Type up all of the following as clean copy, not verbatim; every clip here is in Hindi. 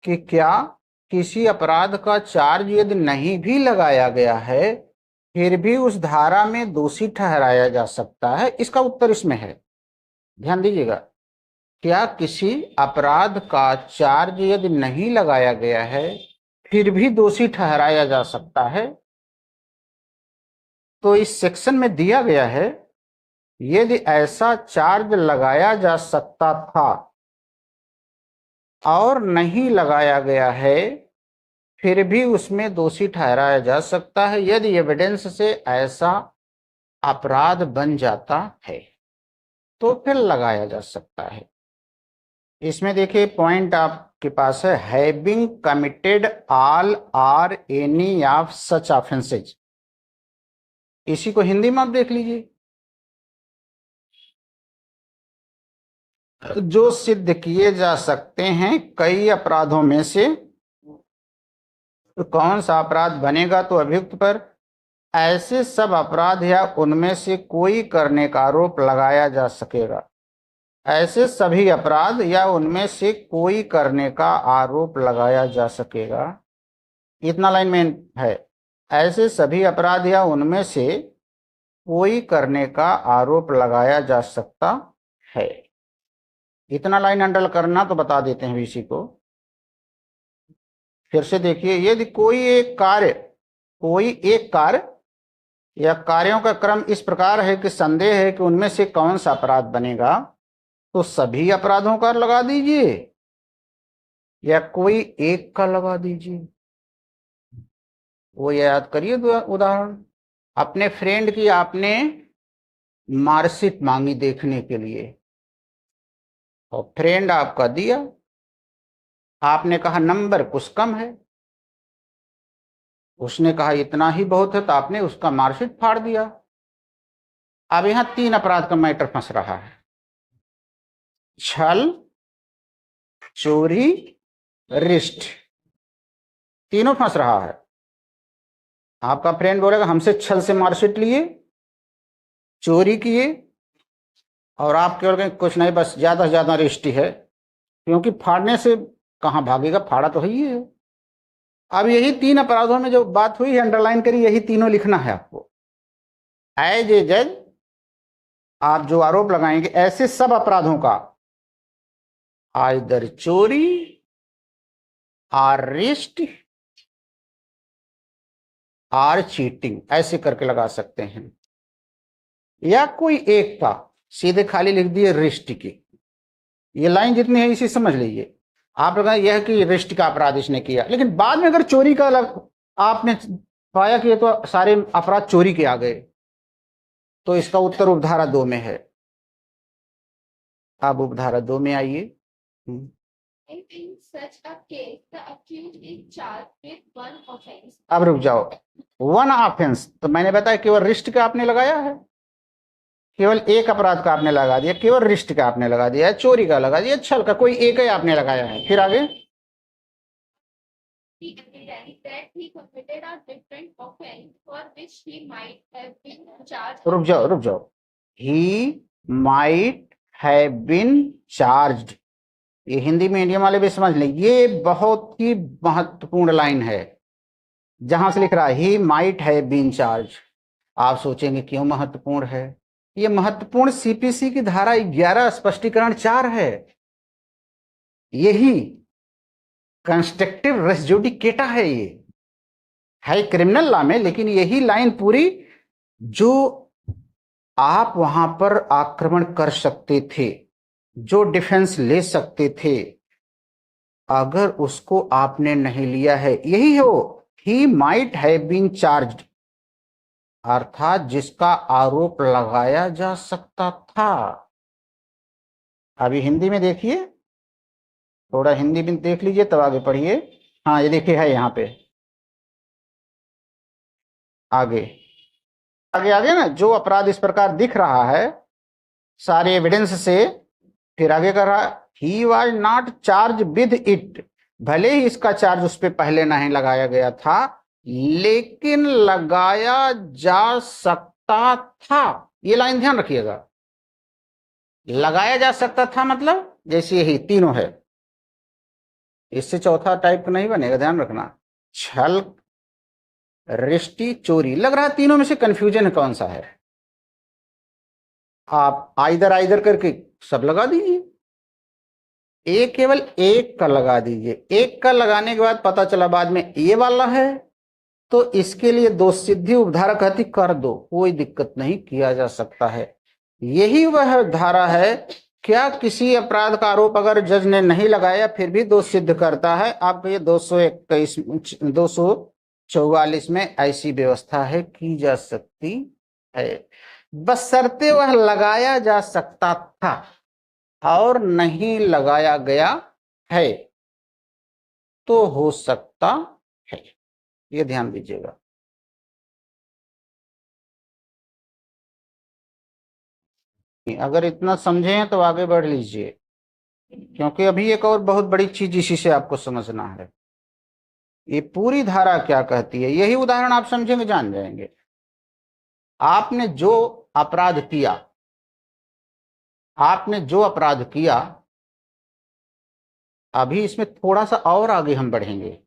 कि क्या किसी अपराध का चार्ज यदि नहीं भी लगाया गया है फिर भी उस धारा में दोषी ठहराया जा सकता है। इसका उत्तर इसमें है, ध्यान दीजिएगा। क्या किसी अपराध का चार्ज यदि नहीं लगाया गया है फिर भी दोषी ठहराया जा सकता है? तो इस सेक्शन में दिया गया है, यदि ऐसा चार्ज लगाया जा सकता था और नहीं लगाया गया है फिर भी उसमें दोषी ठहराया जा सकता है यदि एविडेंस से ऐसा अपराध बन जाता है तो फिर लगाया जा सकता है। इसमें देखिए पॉइंट आपके पास है, having committed all or any of such offences. इसी को हिंदी में आप देख लीजिए, जो सिद्ध किए जा सकते हैं कई अपराधों में से। तो कौन सा अपराध बनेगा? तो अभियुक्त पर ऐसे सब अपराध या उनमें से कोई करने का आरोप लगाया जा सकेगा। ऐसे सभी अपराध या उनमें से कोई करने का आरोप लगाया जा सकेगा, इतना लाइन में है। ऐसे सभी अपराध या उनमें से कोई करने का आरोप लगाया जा सकता है, इतना लाइन अंडर करना तो बता देते हैं इसी को। फिर से देखिए, यदि कोई एक कार्य या कार्यों का क्रम इस प्रकार है कि संदेह है कि उनमें से कौन सा अपराध बनेगा, तो सभी अपराधों का लगा दीजिए या कोई एक का लगा दीजिए। वो याद करिए उदाहरण, अपने फ्रेंड की आपने मार्कशीट मांगी देखने के लिए और फ्रेंड आपका दिया, आपने कहा नंबर कुछ कम है, उसने कहा इतना ही बहुत है, तो आपने उसका मार्कशीट फाड़ दिया। अब यहां 3 अपराध का मैटर फंस रहा है, छल, चोरी, रिष्ट, तीनों फंस रहा है। आपका फ्रेंड बोलेगा हमसे छल से मार्कशीट लिए, चोरी किए, और आप केवल कहें कुछ नहीं बस ज्यादा से ज्यादा रिष्ट है, क्योंकि फाड़ने से कहां भागेगा, फाड़ा तो ही है। अब यही 3 अपराधों में जो बात हुई है अंडरलाइन करिए, यही तीनों लिखना है आपको। एज ए जज आप जो आरोप लगाएंगे ऐसे सब अपराधों का, आइदर चोरी अरेस्ट और चीटिंग, ऐसे करके लगा सकते हैं, या कोई एक का, सीधे खाली लिख दिए रिष्ट की। ये लाइन जितनी है इसी समझ लीजिए। आप लगा यह कि रिष्ट का अपराध इसने किया, लेकिन बाद में अगर चोरी का आपने पाया कि ये तो सारे अपराध चोरी के आ गए, तो इसका उत्तर उपधारा 2 में है। आप उपधारा 2 में आइए। अब रुक जाओ, 1 ऑफेंस तो मैंने बताया केवल रिष्ट का आपने लगाया है, केवल एक अपराध का आपने लगा दिया, केवल रिष्ट का आपने लगा दिया, चोरी का लगा दिया, छल का कोई एक ही आपने लगाया है। फिर आगे रुक जाओ, he might have been charged, ये हिंदी में इंडियन वाले भी समझ लें, ये बहुत ही महत्वपूर्ण लाइन है। जहां से लिख रहा है he might have been charge, आप सोचेंगे क्यों महत्वपूर्ण है? ये महत्वपूर्ण सीपीसी की धारा 11 स्पष्टीकरण 4 है, यही कंस्ट्रक्टिव रेस जुडिकेटा है, ये है क्रिमिनल लॉ में, लेकिन यही लाइन पूरी जो आप वहां पर आक्रमण कर सकते थे, जो डिफेंस ले सकते थे, अगर उसको आपने नहीं लिया है, यही है वो he might have been charged, अर्थात जिसका आरोप लगाया जा सकता था। अभी हिंदी में देखिए, थोड़ा हिंदी में देख लीजिए तब आगे पढ़िए। हाँ ये देखिए है यहाँ पे, आगे आगे आगे ना, जो अपराध इस प्रकार दिख रहा है सारे एविडेंस से, फिर आगे कर रहा he was not charge with it, भले ही इसका चार्ज उस पर पहले नहीं लगाया गया था, लेकिन लगाया जा सकता था। ये लाइन ध्यान रखिएगा, लगाया जा सकता था मतलब जैसे यही तीनों है, इससे चौथा टाइप नहीं बनेगा, ध्यान रखना। छल, रिष्टी, चोरी। लग रहा है तीनों में से कंफ्यूजन कौन सा है। आप आइदर आइदर करके सब लगा दीजिए, एक केवल एक का लगा दीजिए। एक का लगाने के बाद पता चला बाद में ये वाला है, तो इसके लिए दोष सिद्धि उपधारा कहती कर दो, कोई दिक्कत नहीं, किया जा सकता है। यही वह धारा है। क्या किसी अपराध का आरोप अगर जज ने नहीं लगाया फिर भी दोष सिद्ध करता है? आपको ये 221 244 में ऐसी व्यवस्था है, की जा सकती है, बशर्ते वह लगाया जा सकता था और नहीं लगाया गया है तो हो सकता है। ये ध्यान दीजिएगा। अगर इतना समझे हैं तो आगे बढ़ लीजिए, क्योंकि अभी एक और बहुत बड़ी चीज इसी से आपको समझना है। ये पूरी धारा क्या कहती है, यही उदाहरण आप समझेंगे, जान जाएंगे। आपने जो अपराध किया, आपने जो अपराध किया, अभी इसमें थोड़ा सा और आगे हम बढ़ेंगे,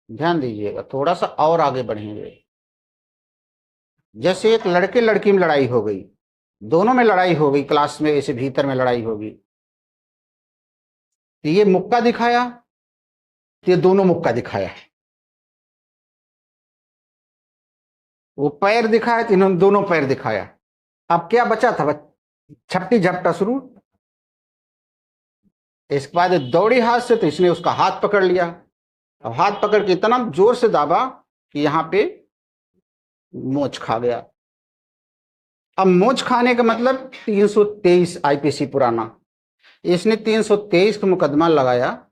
ध्यान दीजिएगा, थोड़ा सा और आगे बढ़ेंगे। जैसे एक लड़के लड़की में लड़ाई हो गई, दोनों में लड़ाई हो गई, क्लास में ऐसे भीतर में लड़ाई होगी, तो ये मुक्का दिखाया, तो ये दोनों मुक्का दिखाया। वो पैर दिखाया तो इन्होंने दोनों पैर दिखाया। अब क्या बचा था? छट्टी झपटा शुरू। इसके बाद दौड़ी हाथ से, तो इसने उसका हाथ पकड़ लिया। अब हाथ पकड़ के इतना जोर से दाबा कि यहां पे मोच खा गया। अब मोच खाने का मतलब 323 आईपीसी पुराना, इसने 323 का मुकदमा लगाया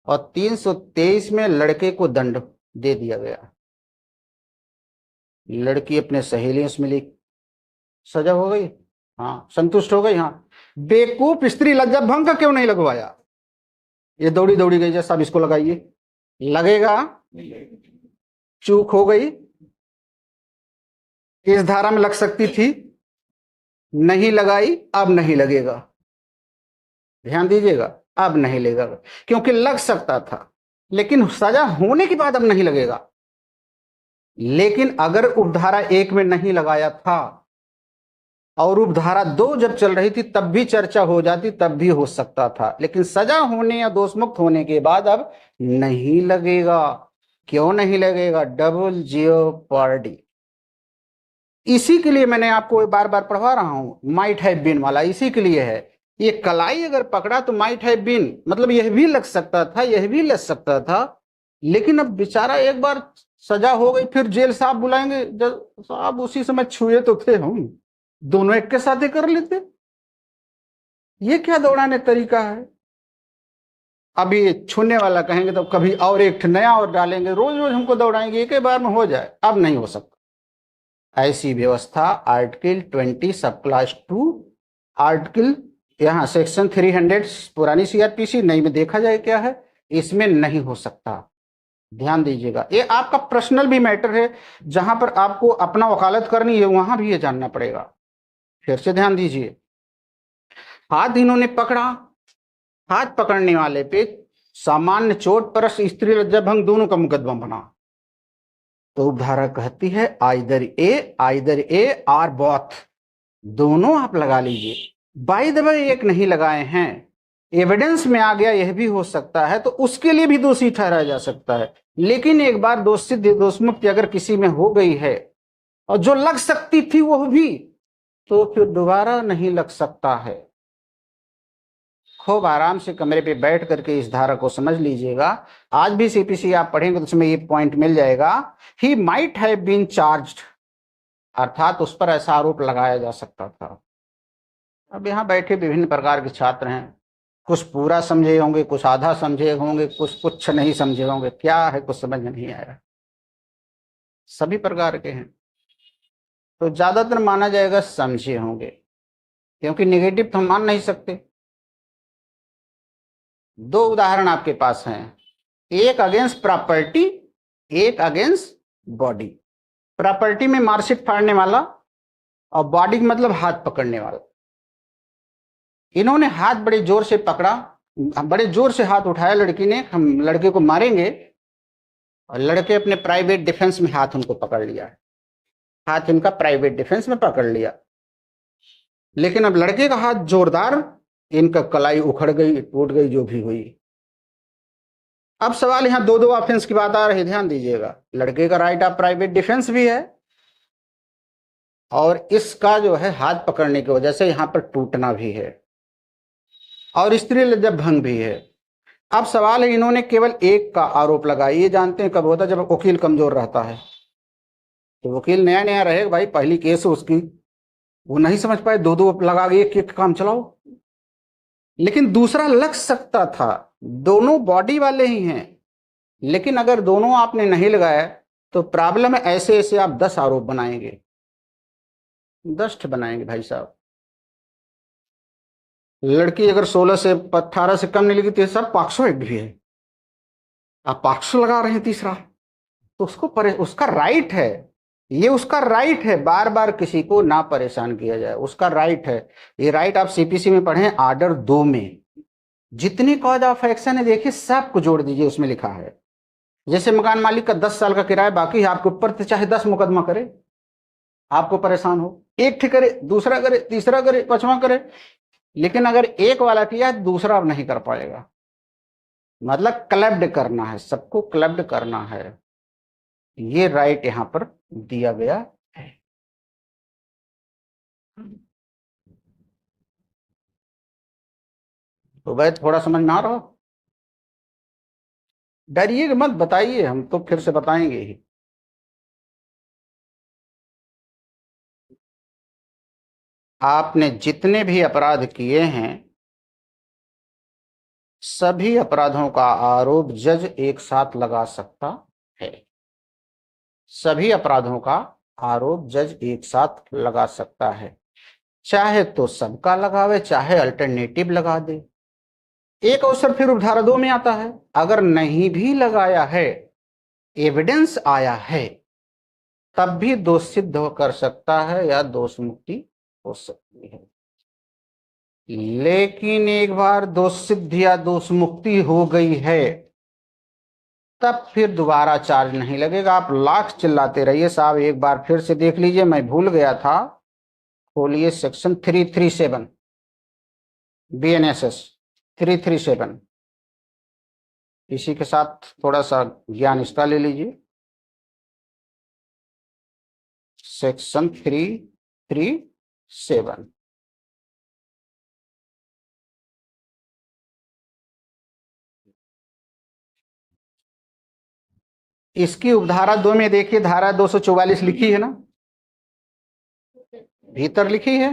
और 323 में लड़के को दंड दे दिया गया। लड़की अपने सहेलियों से मिली, सजा हो गई, हाँ, संतुष्ट हो गई, हाँ। बेवकूफ स्त्री, लज्जा भंग का क्यों नहीं लगवाया? ये दौड़ी दौड़ी गई, जैसा अब इसको लगाइए, लगेगा? चूक हो गई, इस धारा में लग सकती थी, नहीं लगाई, अब नहीं लगेगा। ध्यान दीजिएगा, अब नहीं लगेगा, क्योंकि लग सकता था, लेकिन सजा होने के बाद अब नहीं लगेगा। लेकिन अगर उपधारा 1 में नहीं लगाया था और उपधारा 2 जब चल रही थी तब भी चर्चा हो जाती, तब भी हो सकता था। लेकिन सजा होने या दोषमुक्त होने के बाद अब नहीं लगेगा। क्यों नहीं लगेगा? डबल जियोपर्डी। इसी के लिए मैंने आपको बार बार पढ़वा रहा हूं, माइट हैव बीन वाला इसी के लिए है। ये कलाई अगर पकड़ा तो माइट हैव बीन, मतलब यह भी लग सकता था, यह भी लग सकता था। लेकिन अब बेचारा एक बार सजा हो गई, फिर जेल साहब बुलाएंगे, जब साहब उसी समय छुए तो थे हम, दोनों एक के साथ ही कर लेते। ये क्या दौड़ाने तरीका है? अभी छूने वाला कहेंगे तो कभी और एक नया और डालेंगे, रोज रोज हमको दौड़ाएंगे, एक ही बार में हो जाए। अब नहीं हो सकता ऐसी व्यवस्था। आर्टिकल 20 सब क्लास 2, आर्टिकल यहाँ सेक्शन 300 पुरानी सीआरपीसी, नई में देखा जाए क्या है, इसमें नहीं हो सकता। ध्यान दीजिएगा, ये आपका पर्सनल भी मैटर है, जहां पर आपको अपना वकालत करनी है वहां भी ये जानना पड़ेगा। फिर से ध्यान दीजिए, हाथ इन्होंने पकड़ा, हाथ पकड़ने वाले पे सामान्य चोट पर स्त्री लज्जा भंग दोनों का मुकदमा बना, तो उपधारा कहती है आइदर ए आर बोथ, दोनों आप लगा लीजिए। बाय द वे एक नहीं लगाए हैं, एविडेंस में आ गया, यह भी हो सकता है, तो उसके लिए भी दोषी ठहराया जा सकता है। लेकिन एक बार दोष सिद्ध दोषमुक्ति अगर किसी में हो गई है और जो लग सकती थी वह भी, तो फिर दोबारा नहीं लग सकता है। खूब आराम से कमरे पे बैठ करके इस धारा को समझ लीजिएगा। आज भी सीपीसी आप पढ़ेंगे तो उसमें ये पॉइंट मिल जाएगा, he might have been charged, अर्थात उस पर ऐसा आरोप लगाया जा सकता था। अब यहाँ बैठे विभिन्न प्रकार के छात्र हैं, कुछ पूरा समझे होंगे, कुछ आधा समझे होंगे, कुछ नहीं समझे होंगे, क्या है कुछ समझ में नहीं आया, सभी प्रकार के हैं। तो ज्यादातर माना जाएगा समझे होंगे, क्योंकि नेगेटिव तो हम मान नहीं सकते। 2 उदाहरण आपके पास हैं, एक अगेंस्ट प्रॉपर्टी, एक अगेंस्ट बॉडी। प्रॉपर्टी में मार्कशीट फाड़ने वाला और बॉडी मतलब हाथ पकड़ने वाला। इन्होंने हाथ बड़े जोर से पकड़ा बड़े जोर से हाथ उठाया लड़की ने, हम लड़के को मारेंगे, और लड़के अपने प्राइवेट डिफेंस में हाथ उनको पकड़ लिया, हाथ इनका प्राइवेट डिफेंस में पकड़ लिया। लेकिन अब लड़के का हाथ जोरदार, इनका कलाई उखड़ गई, टूट गई, जो भी हुई। अब सवाल यहां दो दो ऑप्शंस की बात आ रही, ध्यान दीजिएगा। लड़के का राइट ऑफ प्राइवेट डिफेंस भी है, और इसका जो है हाथ पकड़ने की वजह से यहां पर टूटना भी है, और स्त्री लज्जा भंग भी है। अब सवाल है, इन्होंने केवल एक का आरोप लगाया। ये जानते हैं कब होता है? जब वकील कमजोर रहता है। तो वकील नया नया रहेगा भाई, पहली केस है उसकी, वो नहीं समझ पाए, दो दो लगा के एक काम चलाओ। लेकिन दूसरा लग सकता था, दोनों बॉडी वाले ही हैं, लेकिन अगर दोनों आपने नहीं लगाया तो प्रॉब्लम है, ऐसे ऐसे आप 10 आरोप बनाएंगे, 10 बनाएंगे भाई साहब। लड़की अगर 16 से 18 से कम नहीं लगी तो सब पॉक्सो एक्ट भी है, आप पॉक्सो लगा रहे हैं तीसरा, तो उसका राइट है, ये उसका राइट है, बार बार किसी को ना परेशान किया जाए, उसका राइट है। ये राइट आप सीपीसी में पढ़े, आर्डर 2 में जितनी कॉज ऑफ एक्शन है देखिए, सबको जोड़ दीजिए, उसमें लिखा है। जैसे मकान मालिक का 10 साल का किराया बाकी है, आपके ऊपर तो चाहे 10 मुकदमा करे, आपको परेशान हो, एक ठीक करे, दूसरा करे, तीसरा करे, पांचवा करे, लेकिन अगर एक वाला किया दूसरा अब नहीं कर पाएगा। मतलब क्लब्ड करना है, सबको क्लब्ड करना है, ये राइट यहां पर दिया गया है। तो भाई थोड़ा समझ में आ रहा हो? डरिए मत, बताइए, हम तो फिर से बताएंगे ही। आपने जितने भी अपराध किए हैं, सभी अपराधों का आरोप जज एक साथ लगा सकता है। सभी अपराधों का आरोप जज एक साथ लगा सकता है, चाहे तो सबका लगावे, चाहे अल्टरनेटिव लगा दे। एक अवसर फिर उपधारा 2 में आता है, अगर नहीं भी लगाया है, एविडेंस आया है, तब भी दोष सिद्ध कर सकता है या दोष मुक्ति हो सकती है। लेकिन एक बार दोष सिद्ध या दोष मुक्ति हो गई है, तब फिर दोबारा चार्ज नहीं लगेगा। आप लाख चिल्लाते रहिए साहब, एक बार फिर से देख लीजिए, मैं भूल गया था, खोलिए सेक्शन 337 बीएनएसएस 337, इसी के साथ थोड़ा सा ज्ञान इसका ले लीजिए। सेक्शन 337, इसकी उपधारा 2 में देखिए, धारा 244 लिखी है ना, भीतर लिखी है।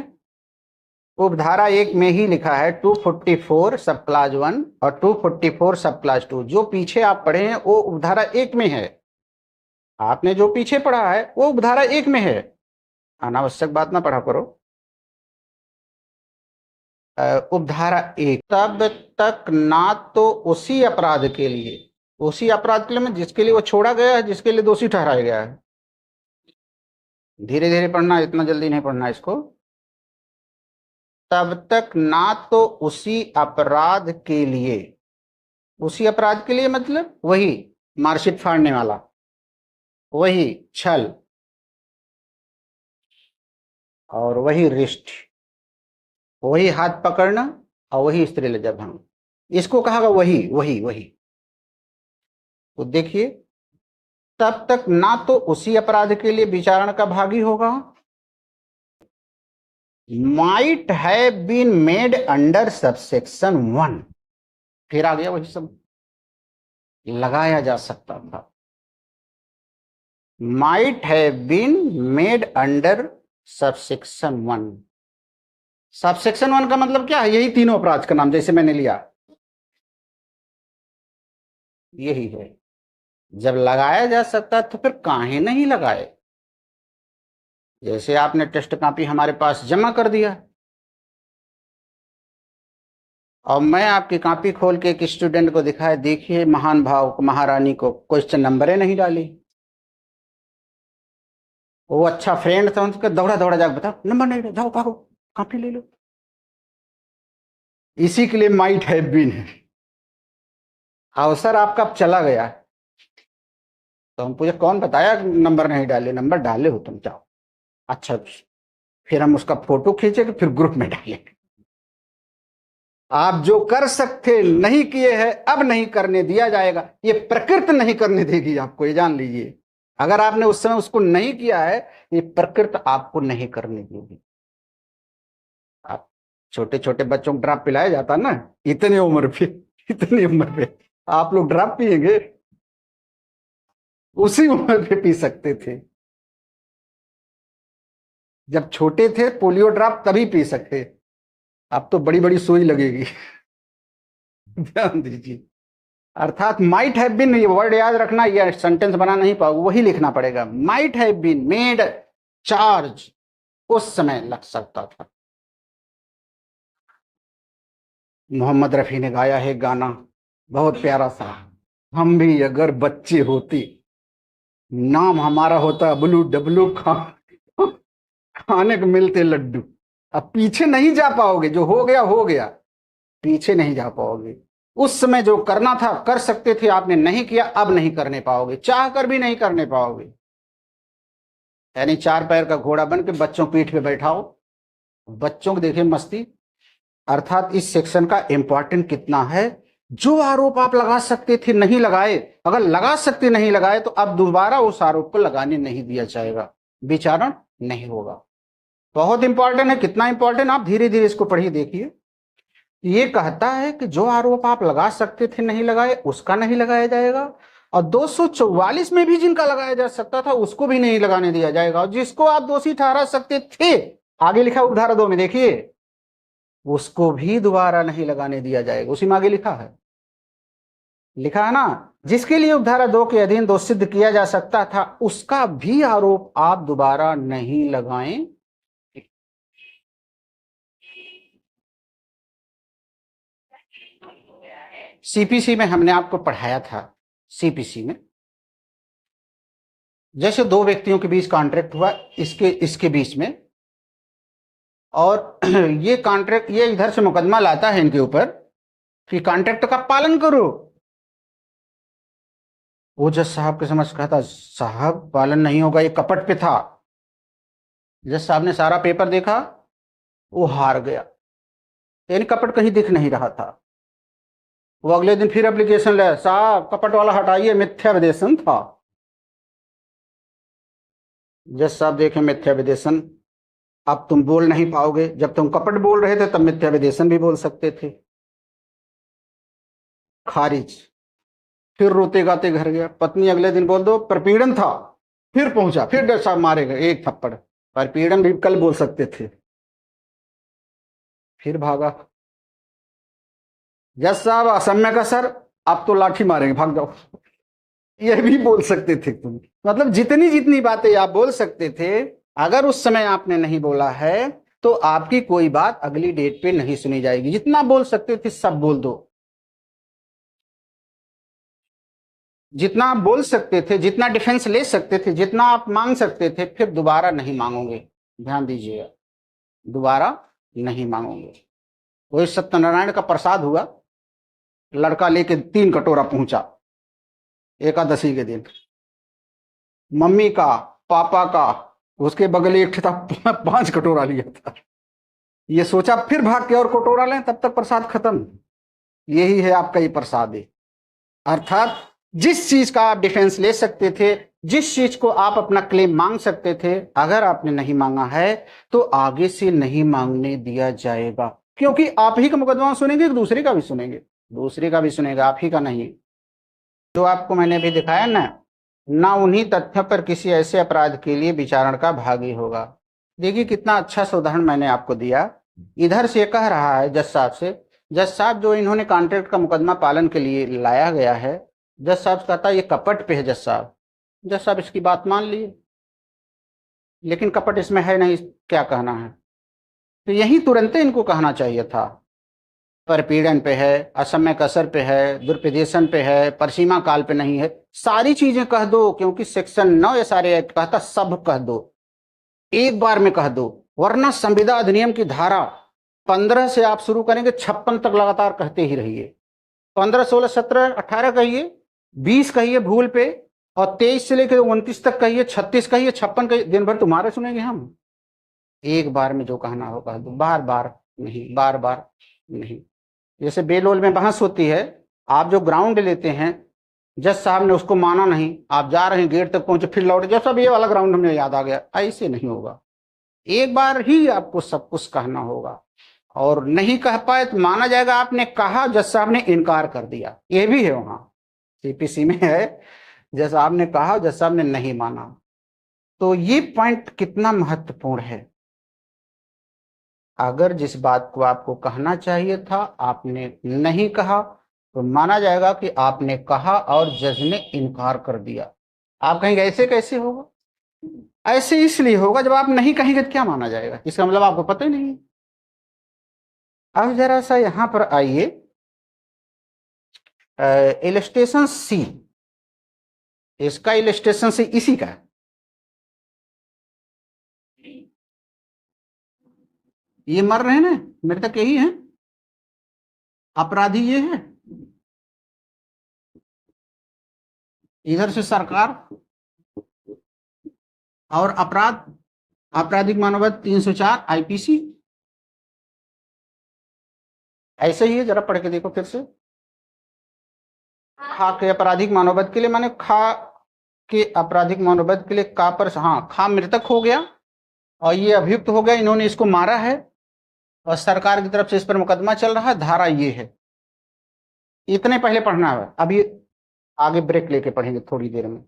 उपधारा 1 में ही लिखा है 244 सब क्लाज 1 और 244 सब क्लाज 2। जो पीछे आप पढ़े हैं वो उपधारा 1 में है, आपने जो पीछे पढ़ा है वो उपधारा 1 में है। अनावश्यक बात ना पढ़ा करो। उपधारा 1, तब तक ना तो उसी अपराध के लिए, उसी अपराध के लिए में जिसके लिए वो छोड़ा गया है, जिसके लिए दोषी ठहराया गया है। धीरे धीरे पढ़ना, इतना जल्दी नहीं पढ़ना इसको। तब तक ना तो उसी अपराध के लिए, उसी अपराध के लिए मतलब वही मार्कशीट फाड़ने वाला, वही छल, और वही रिष्ट, वही हाथ पकड़ना, और वही स्त्री लज्जा भंग, इसको कहा वही वही वही। तो देखिए, तब तक ना तो उसी अपराध के लिए विचारण का भागी होगा, might have been made under subsection 1, फिर आ गया वही सब, लगाया जा सकता था। Might have been made under subsection 1। Subsection 1 का मतलब क्या है? यही तीनों अपराध का नाम, जैसे मैंने लिया, यही है। जब लगाया जा सकता तो फिर काहे नहीं लगाए? जैसे आपने टेस्ट कॉपी हमारे पास जमा कर दिया, और मैं आपकी कॉपी खोल के एक स्टूडेंट को दिखाया, देखिए महान भाव को, महारानी को क्वेश्चन नंबरें नहीं डाली, वो अच्छा फ्रेंड था उनका, दौड़ा दौड़ा जाकर बताओ नंबर नहीं, जाओ भागो कॉपी ले लो। इसी के लिए माइट हैव बीन है। अवसर आपका चला गया, तो हम पूछे कौन बताया नंबर नहीं डाले? नंबर डाले हो तुम, जाओ। अच्छा, फिर हम उसका फोटो खींचे फिर ग्रुप में डाले। आप जो कर सकते नहीं किए हैं, अब नहीं करने दिया जाएगा। ये प्रकृति नहीं करने देगी आपको, ये जान लीजिए। अगर आपने उस समय उसको नहीं किया है, ये प्रकृति आपको नहीं करने देगी। आप छोटे छोटे बच्चों को ड्राप पिलाया जाता ना, इतनी उम्र पे आप लोग ड्राप पिएंगे? उसी उम्र पे पी सकते थे। जब छोटे थे पोलियो ड्राप तभी पी सकते, अब तो बड़ी बड़ी सुई लगेगी। ध्यान दीजिए। अर्थात माइट हैव बीन, ये वर्ड याद रखना, ये सेंटेंस बना नहीं पाओगे, वही लिखना पड़ेगा। Might have been made charge, उस समय लग सकता था। मोहम्मद रफी ने गाया है गाना, बहुत प्यारा सा। हम भी अगर बच्चे होते, नाम हमारा होता अबलू डबलू खाने को मिलते लड्डू। अब पीछे नहीं जा पाओगे, जो हो गया, पीछे नहीं जा पाओगे। उस समय जो करना था कर सकते थे, आपने नहीं किया, अब नहीं करने पाओगे, चाह कर भी नहीं करने पाओगे। यानी 4 पैर का घोड़ा बन के बच्चों पीठ पे बैठाओ, बच्चों को देखे मस्ती। अर्थात इस सेक्शन का इंपॉर्टेंट कितना है। जो आरोप आप लगा सकते थे नहीं लगाए, अगर लगा सकते नहीं लगाए, तो अब दोबारा उस आरोप को लगाने नहीं दिया जाएगा, विचारण नहीं होगा। बहुत इंपॉर्टेंट है। कितना इंपॉर्टेंट, आप धीरे धीरे इसको पढ़िए, देखिए। ये कहता है कि जो आरोप आप लगा सकते थे नहीं लगाए, उसका नहीं लगाया जाएगा, और 244 में भी जिनका लगाया जा सकता था उसको भी नहीं लगाने दिया जाएगा, और जिसको आप दोषी ठहरा सकते थे, आगे लिखा उपधारा 2 में देखिए, उसको भी दोबारा नहीं लगाने दिया जाएगा। उसी में आगे लिखा है ना, जिसके लिए उपधारा 2 के अधीन दोष सिद्ध किया जा सकता था, उसका भी आरोप आप दोबारा नहीं लगाएं। सीपीसी में हमने आपको पढ़ाया था, सीपीसी में जैसे 2 व्यक्तियों के बीच कॉन्ट्रैक्ट हुआ, इसके बीच में, और ये कॉन्ट्रैक्ट, ये इधर से मुकदमा लाता है इनके ऊपर कि कॉन्ट्रैक्ट का पालन करो। वो जज साहब के समझ कहता, साहब पालन नहीं होगा, ये कपट पे था। जज साहब ने सारा पेपर देखा, वो हार गया, यानी कपट कहीं दिख नहीं रहा था। वो अगले दिन फिर एप्लीकेशन ले, साहब कपट वाला हटाइए, मिथ्या विदेशन था। जज साहब देखे मिथ्या विदेशन, अब तुम बोल नहीं पाओगे, जब तुम कपट बोल रहे थे तब मिथ्या विदेशन भी बोल सकते थे। खारिज। फिर रोते गाते घर गया, पत्नी अगले दिन बोल दो प्रपीड़न था, फिर पहुंचा, फिर जज साहब मारेगा एक थप्पड़, प्रपीड़न भी कल बोल सकते थे, फिर भागा। जज साहब असम्य का सर, आप तो लाठी मारेंगे, भाग जाओ, यह भी बोल सकते थे तुम। मतलब जितनी बातें आप बोल सकते थे, अगर उस समय आपने नहीं बोला है तो आपकी कोई बात अगली डेट पे नहीं सुनी जाएगी। जितना बोल सकते थे सब बोल दो, जितना आप बोल सकते थे, जितना डिफेंस ले सकते थे, जितना आप मांग सकते थे, फिर दोबारा नहीं मांगोगे। ध्यान दीजिएगा, दोबारा नहीं मांगोगे। वही सत्यनारायण का प्रसाद हुआ, लड़का लेके 3 कटोरा पहुंचा एकादशी के दिन, मम्मी का, पापा का, उसके बगल एक था 5 कटोरा लिया था। ये सोचा फिर भाग के और कटोरा लें, तब तक प्रसाद खत्म। यही है आपका ये प्रसाद है। अर्थात जिस चीज का आप डिफेंस ले सकते थे, जिस चीज को आप अपना क्लेम मांग सकते थे, अगर आपने नहीं मांगा है तो आगे से नहीं मांगने दिया जाएगा, क्योंकि आप ही का मुकदमा सुनेंगे, दूसरे का भी सुनेंगे, दूसरे का भी सुनेगा, आप ही का नहीं। जो आपको मैंने अभी दिखाया ना उन्हीं तथ्यों पर किसी ऐसे अपराध के लिए विचारण का भागी होगा। देखिए कितना अच्छा सा उदाहरण मैंने आपको दिया। इधर से कह रहा है जज साहब से, जज साहब जो इन्होंने कॉन्ट्रैक्ट का मुकदमा पालन के लिए लाया गया है, जज साहब कहता है ये कपट पे है। जज साहब इसकी बात मान लिए, लेकिन कपट इसमें है नहीं, क्या कहना है? तो यही तुरंत इनको कहना चाहिए था, परपीड़न पे है, असमय कसर पे है, दुर्पदेशन पे है, परसीमा काल पे नहीं है, सारी चीजें कह दो, क्योंकि सेक्शन 9 एसआरए एक्ट कहता सब कह दो, एक बार में कह दो, वरना संविदा अधिनियम की धारा 15 से आप शुरू करेंगे, 56 तक लगातार कहते ही रहिए। 15, 16, 17, 18 कहिए, 20 कहिए भूल पे, और 23 से लेकर 29 तक कहिए, 36 कहिए, 56 कहिए। दिन भर तुम्हारे सुनेंगे हम। एक बार में जो कहना हो कह दो, बार बार नहीं, बार बार नहीं। जैसे बेलोल में बहस होती है, आप जो ग्राउंड लेते हैं, जज साहब ने उसको माना नहीं, आप जा रहे हैं गेट तक पहुंचे, फिर लौटे, जब सब ये वाला ग्राउंड हमें याद आ गया, ऐसे नहीं होगा। एक बार ही आपको सब कुछ कहना होगा, और नहीं कह पाए तो माना जाएगा आपने कहा, जज साहब ने इनकार कर दिया। ये भी है वहां सीपीसी में है, जज साहब ने कहा, जज साहब ने नहीं माना। तो ये पॉइंट कितना महत्वपूर्ण है। अगर जिस बात को आपको कहना चाहिए था आपने नहीं कहा, तो माना जाएगा कि आपने कहा और जज ने इनकार कर दिया। आप कहेंगे ऐसे कैसे होगा? ऐसे इसलिए होगा, जब आप नहीं कहेंगे तो क्या माना जाएगा? इसका मतलब आपको पता ही नहीं है। अब जरा सा यहां पर आइए, इलस्ट्रेशन सी, इसका इलस्ट्रेशन सी इसी का है। ये मर रहे हैं ना, मेरे तक यही है, अपराधी ये है, इधर से सरकार, और अपराध, आपराधिक मानववाद 304 आईपीसी, ऐसे ही है। जरा पढ़ के देखो फिर से। खा के आपराधिक मानववाद के लिए, माने खा के आपराधिक मानववाद के लिए का पर, हाँ, खा मृतक हो गया और ये अभियुक्त हो गया, इन्होंने इसको मारा है और सरकार की तरफ से इस पर मुकदमा चल रहा है, धारा ये है। इतने पहले पढ़ना है, अभी आगे ब्रेक लेके पढ़ेंगे थोड़ी देर में।